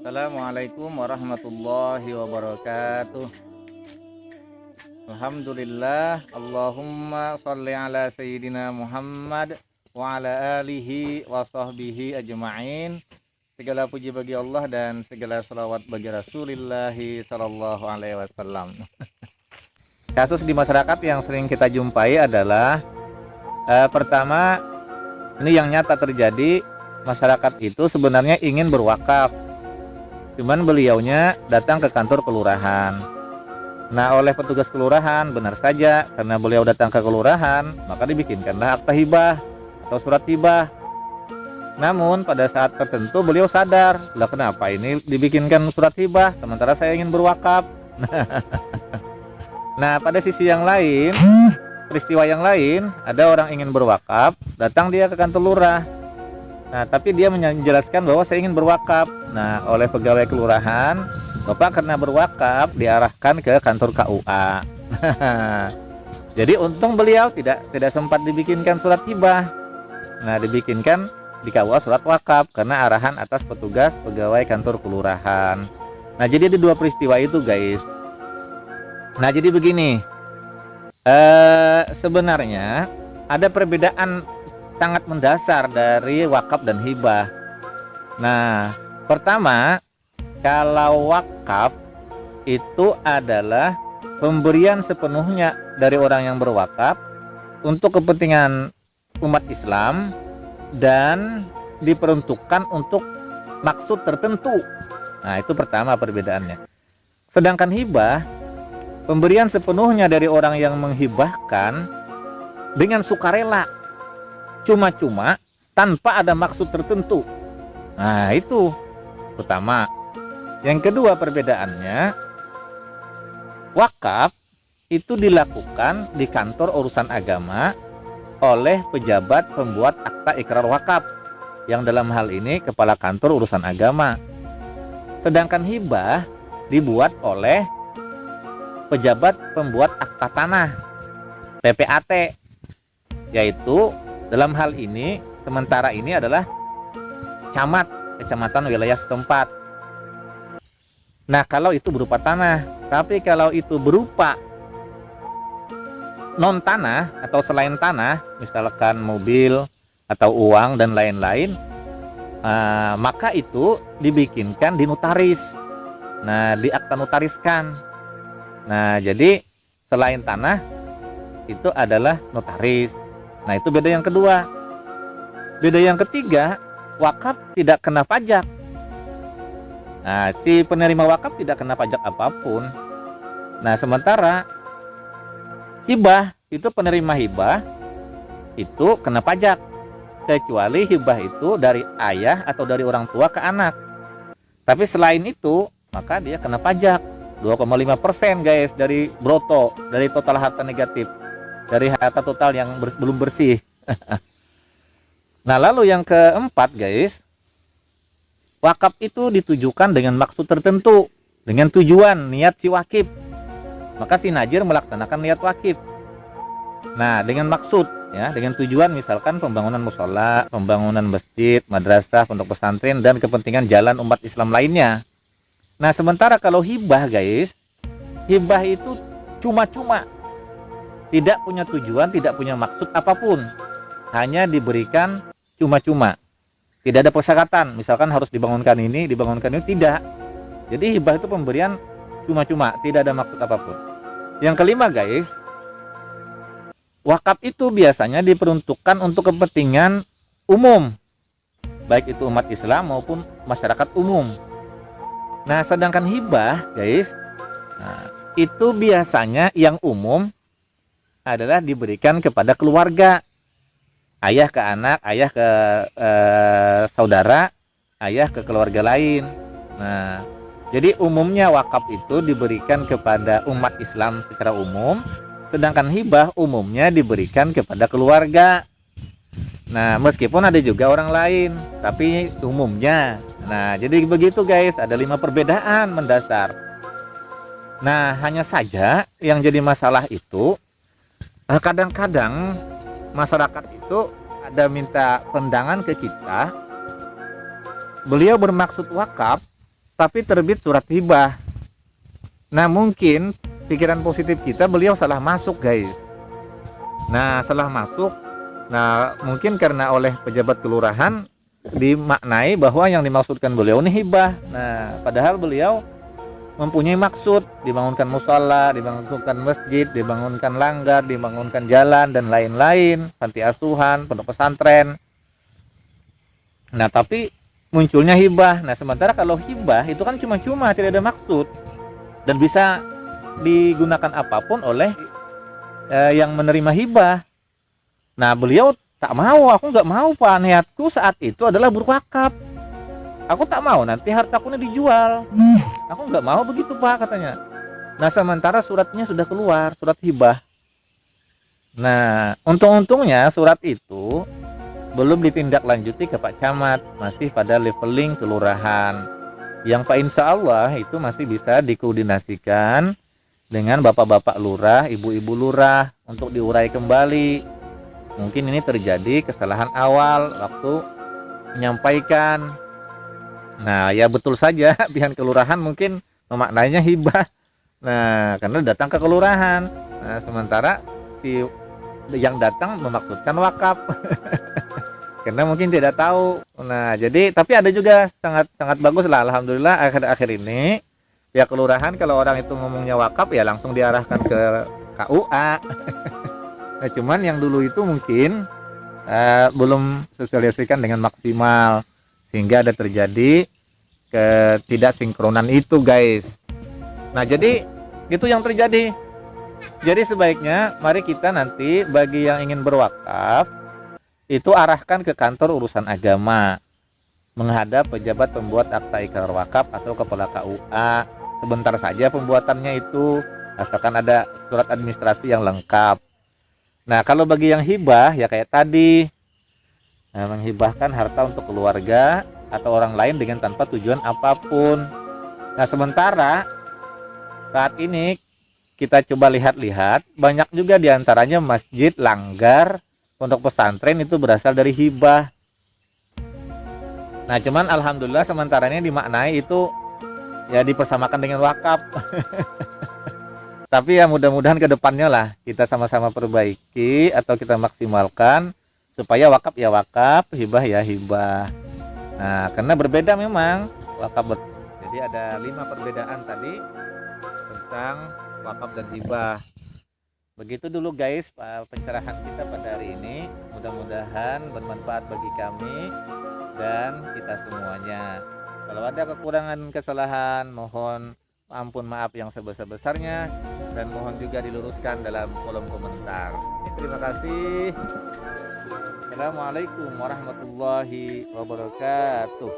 Assalamualaikum warahmatullahi wabarakatuh. Alhamdulillah, Allahumma sholli ala sayyidina Muhammad wa ala alihi wa sahbihi ajma'in. Segala puji bagi Allah dan segala salawat bagi Rasulullah sallallahu alaihi wasallam. Kasus di masyarakat yang sering kita jumpai adalah pertama, ini yang nyata terjadi, masyarakat itu sebenarnya ingin berwakaf. Cuman beliaunya datang ke kantor kelurahan. Nah, oleh petugas kelurahan, benar saja, karena beliau datang ke kelurahan, maka dibikinkanlah akta hibah atau surat hibah. Namun pada saat tertentu beliau sadar, lah kenapa ini dibikinkan surat hibah, sementara saya ingin berwakaf. Nah, pada sisi yang lain, peristiwa yang lain, ada orang ingin berwakaf, datang dia ke kantor lurah. Nah, tapi dia menjelaskan bahwa saya ingin berwakaf. Nah, oleh pegawai kelurahan, Bapak karena berwakaf diarahkan ke kantor KUA. Jadi untung beliau tidak sempat dibikinkan surat hibah. Nah, dibikinkan di KUA surat wakaf karena arahan atas petugas pegawai kantor kelurahan. Nah, jadi ada dua peristiwa itu, guys. Nah, jadi begini. Sebenarnya ada perbedaan sangat mendasar dari wakaf dan hibah. Nah, pertama, kalau wakaf itu adalah pemberian sepenuhnya dari orang yang berwakaf untuk kepentingan umat Islam dan diperuntukkan untuk maksud tertentu. Nah, itu pertama perbedaannya. Sedangkan hibah, pemberian sepenuhnya dari orang yang menghibahkan dengan sukarela, cuma-cuma tanpa ada maksud tertentu. Nah, itu pertama. Yang kedua perbedaannya, wakaf itu dilakukan di kantor urusan agama oleh pejabat pembuat akta ikrar wakaf, yang dalam hal ini kepala kantor urusan agama. Sedangkan hibah dibuat oleh pejabat pembuat akta tanah, PPAT, yaitu dalam hal ini, sementara ini adalah camat, kecamatan wilayah setempat. Nah, kalau itu berupa tanah, tapi kalau itu berupa non tanah atau selain tanah, misalkan mobil atau uang dan lain-lain, maka itu dibikinkan di notaris. Nah, di akta notariskan. Nah, jadi selain tanah itu adalah notaris. Nah, itu beda yang kedua. Beda yang ketiga, wakaf tidak kena pajak. Nah, si penerima wakaf tidak kena pajak apapun. Nah, sementara hibah, itu penerima hibah itu kena pajak, kecuali hibah itu dari ayah atau dari orang tua ke anak. Tapi selain itu, maka dia kena pajak 2,5% guys, dari broto, dari total harta negatif, dari harta total yang belum bersih. Nah, lalu yang keempat, guys, wakaf itu ditujukan dengan maksud tertentu, dengan tujuan niat si wakif. Maka si najir melaksanakan niat wakif. Nah, dengan maksud, ya, dengan tujuan misalkan pembangunan musola, pembangunan masjid, madrasah, pondok pesantren, dan kepentingan jalan umat Islam lainnya. Nah, sementara kalau hibah, guys, hibah itu cuma-cuma, tidak punya tujuan, tidak punya maksud apapun, hanya diberikan cuma-cuma, tidak ada persyaratan, misalkan harus dibangunkan ini, tidak. Jadi hibah itu pemberian cuma-cuma, tidak ada maksud apapun. Yang kelima, guys, wakaf itu biasanya diperuntukkan untuk kepentingan umum, baik itu umat Islam maupun masyarakat umum. Nah, sedangkan hibah, guys, itu biasanya yang umum adalah diberikan kepada keluarga, ayah ke anak, ayah ke saudara, ayah ke keluarga lain. Nah, jadi umumnya wakaf itu diberikan kepada umat Islam secara umum, sedangkan hibah umumnya diberikan kepada keluarga. Nah, meskipun ada juga orang lain, tapi umumnya. Nah, jadi begitu, guys, ada 5 perbedaan mendasar. Nah, hanya saja yang jadi masalah itu, kadang-kadang masyarakat itu ada minta pendangan ke kita, beliau bermaksud wakaf, tapi terbit surat hibah. Nah mungkin pikiran positif kita, beliau salah masuk guys. Nah salah masuk. Nah mungkin karena oleh pejabat kelurahan dimaknai bahwa yang dimaksudkan beliau ini hibah. Nah padahal beliau mempunyai maksud, dibangunkan musala, dibangunkan masjid, dibangunkan langgar, dibangunkan jalan dan lain-lain, panti asuhan, pondok pesantren. Nah tapi munculnya hibah. Nah sementara kalau hibah itu kan cuma-cuma, tidak ada maksud dan bisa digunakan apapun oleh yang menerima hibah. Nah beliau tak mau, aku nggak mau Pak, niatku saat itu adalah berwakaf, aku tak mau nanti hartaku ini dijual, aku nggak mau begitu Pak katanya. Nah sementara suratnya sudah keluar, surat hibah. Nah untung-untungnya surat itu belum ditindaklanjuti ke Pak Camat, masih pada leveling kelurahan, yang Pak insya Allah itu masih bisa dikoordinasikan dengan bapak-bapak lurah, ibu-ibu lurah untuk diurai kembali. Mungkin ini terjadi kesalahan awal waktu menyampaikan. Nah ya betul saja pihak kelurahan mungkin memaknainya hibah. Nah karena datang ke kelurahan. Nah sementara si yang datang memaksudkan wakaf. Karena mungkin tidak tahu. Nah jadi tapi ada juga sangat bagus lah, alhamdulillah akhir-akhir ini pihak kelurahan kalau orang itu ngomongnya wakaf ya langsung diarahkan ke KUA. Nah, cuman yang dulu itu mungkin belum sosialisasikan dengan maksimal sehingga ada terjadi ketidaksinkronan itu guys. Nah jadi itu yang terjadi. Jadi sebaiknya mari kita nanti bagi yang ingin berwakaf itu arahkan ke kantor urusan agama, menghadap pejabat pembuat akta ikrar wakaf atau kepala KUA. Sebentar saja pembuatannya itu, asalkan ada surat administrasi yang lengkap. Nah kalau bagi yang hibah ya kayak tadi, menghibahkan harta untuk keluarga atau orang lain dengan tanpa tujuan apapun. Nah sementara saat ini kita coba lihat-lihat, banyak juga diantaranya masjid, langgar, pondok pesantren itu berasal dari hibah. Nah cuman alhamdulillah sementara ini dimaknai itu ya dipersamakan dengan wakaf. Tapi ya mudah-mudahan ke depannya lah kita sama-sama perbaiki atau kita maksimalkan supaya wakaf ya wakaf, hibah ya hibah. Nah karena berbeda memang wakaf. Jadi ada 5 perbedaan tadi tentang wakaf dan hibah. Begitu dulu guys pencerahan kita pada hari ini. Mudah-mudahan bermanfaat bagi kami dan kita semuanya. Kalau ada kekurangan kesalahan mohon ampun maaf yang sebesar-besarnya dan mohon juga diluruskan dalam kolom komentar. Terima kasih. Assalamualaikum warahmatullahi wabarakatuh.